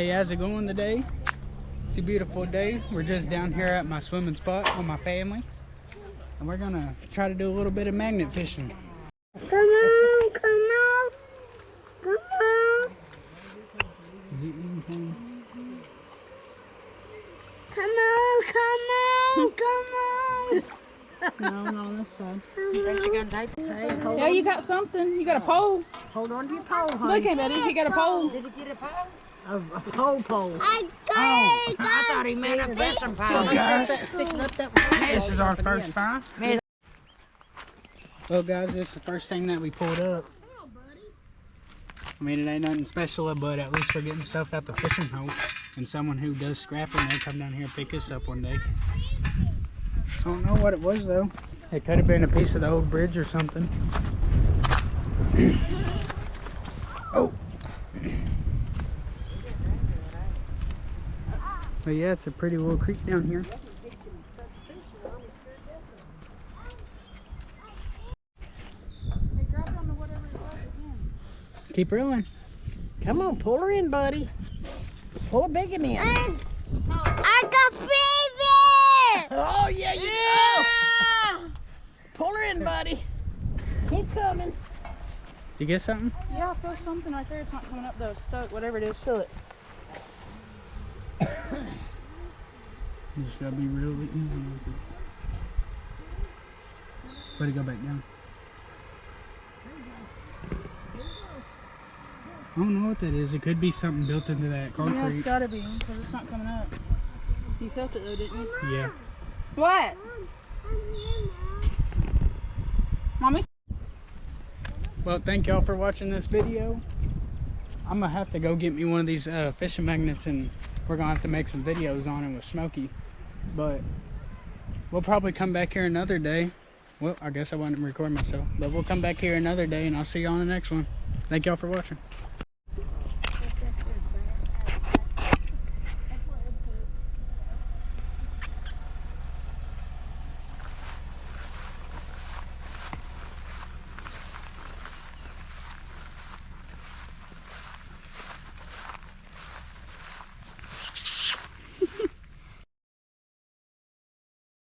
Hey, how's it going today? It's a beautiful day. We're just down here at my swimming spot with my family, and we're gonna try to do a little bit of magnet fishing. Come on, come on, come on. Come on, come on, come on. No, not on this side. Ain't you gonna take it? Hey, yeah, you got something. You got a pole. Hold on to your pole, honey. Look at Betty. He got a pole. Did he get a pole? A pole. I got it. I thought he meant a fishing pole. So guys, Sticking up that way. this is our first find. Miss. Well guys, this is the first thing that we pulled up. I mean, it ain't nothing special, but at least we're getting stuff out the fishing hole. And someone who does scrapping, they'll come down here and pick us up one day. I don't know what it was though. It could have been a piece of the old bridge or something. Oh. But yeah, it's a pretty little creek down here. Keep reeling. Come on, pull her in, buddy. Pull a big one in. I got fever. Oh, yeah, you do. Pull her in, buddy. Keep coming. Did you get something? Yeah, I feel something right there. It's not coming up though. It's stuck. Whatever it is, feel it. You just gotta be really easy with it. Let it go back down. I don't know what that is. It could be something built into that concrete. Yeah, it's gotta be because it's not coming up. You felt it though, didn't you? Yeah. What? Mommy. Well, thank y'all for watching this video. I'm gonna have to go get me one of these fishing magnets, and we're gonna have to make some videos on it with Smokey. But we'll probably come back here another day. Well, I guess I wasn't recording myself, but we'll come back here another day, and I'll see you on the next one. Thank y'all for watching.